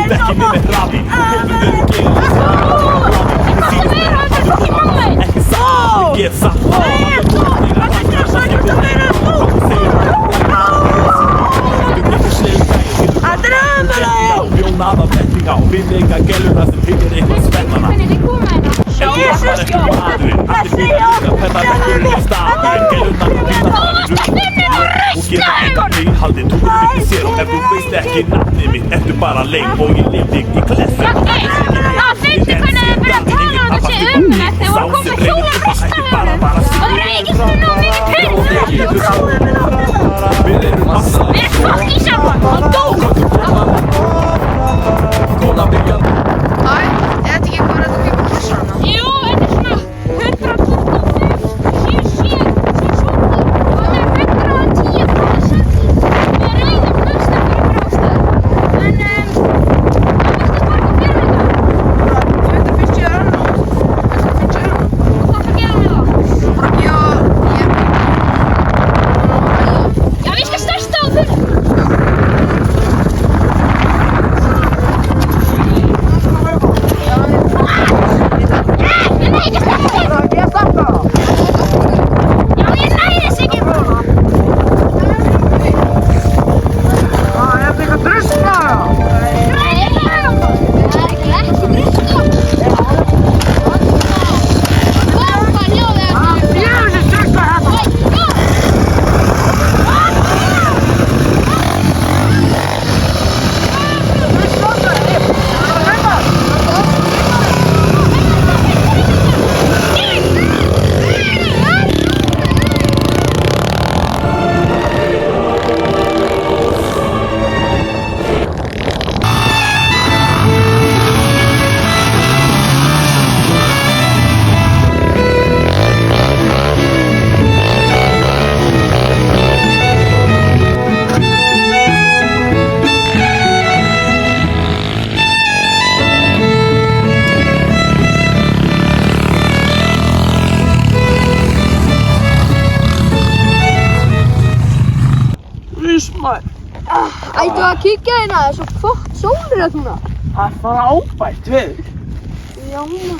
Þú ekki með hraði, þú hefur verið gefið ekki satt, ég er satt. Bjónaða vettinga og við leika gæluna sem finnir eitthvað spennana. Jesus, Maðurinn, allir við að þetta vekkurinn í staðurinn. Gæluna og geta eitthvað nýhaldið. Þú verður ekki sér og ef þú veist ekki nafnið mitt ertu bara leik og ég lif þig í klessu. Það finnst hvernig þið byrja að tala um þessi umrætt þegar voru komið með hjólaristahöfum og það er ekki svona á mikið pening. Við erum massa. Við erum fucking saman og dó. Góða byggja. Æ, ég veit ekki hvað er þetta að kaupa kissur hana. Jú, þetta er svona 125, 7 og það er 110 við reyðum flesta fyrir ástæðu. En það varst að borga fyrir þetta. 250 euro. 250 euro. Og hvað það gera við það? Já, Já, við skal stærsta á fyrir. Ættu að kíkja hérna, það er svo flott sólur hérna núna. Það er frábært veður. Já, maður.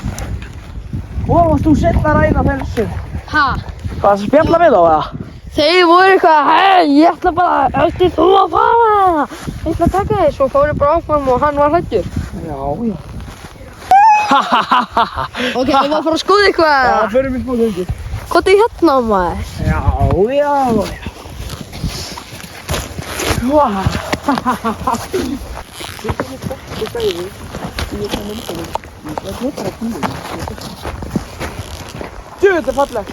Hvað varst þú seinna að ræða þessu? Ha? Hvað það spjalla við á það? Þeir voru eitthvað, hei, ég ætla bara, ætti þú að fara hérna? Ég ætla að taka þig, svo fór ég bara áfram og hann var hræddur. Já. Ok, ég var að fara að skoða eitthvað. Já, förum við smá þungi. Hvað er hérna, maður? Já. Wow. Djú, þetta er fallegt.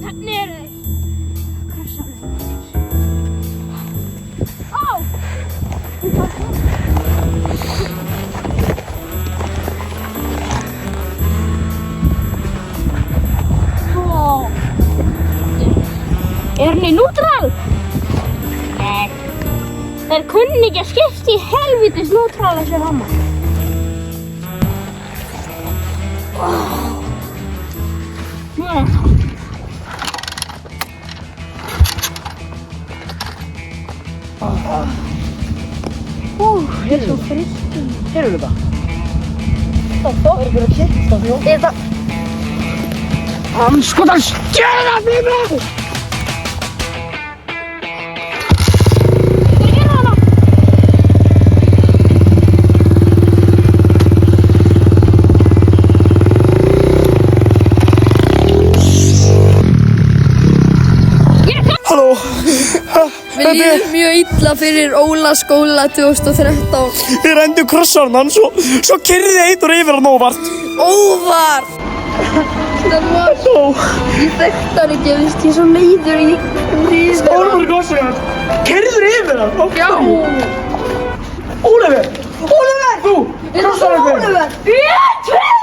Þannig eru þeir. Ó! Er hann í nútral? Nei. Þeir kunni ekki að skipta í helvítis nútral þessi ramma. Nei. Ég er svo friskur. Heyrðu þetta? Það er bara kitt á því. Er það? Andskotans skjæra fyrir mig! Halló! Mér líður mjög illa fyrir Óla skóla 2013. Við rendum krossarnan, svo keyrði Eitur yfir hann óvart. Óvart! Það var svo... Ég þekkti hann ekki, ég er svo leiður í ríður. Ólafur Gossarjan, keyrður yfir hann? Já! Ólafur! Ólafur! Þú! Er það svo Ólafur? Ég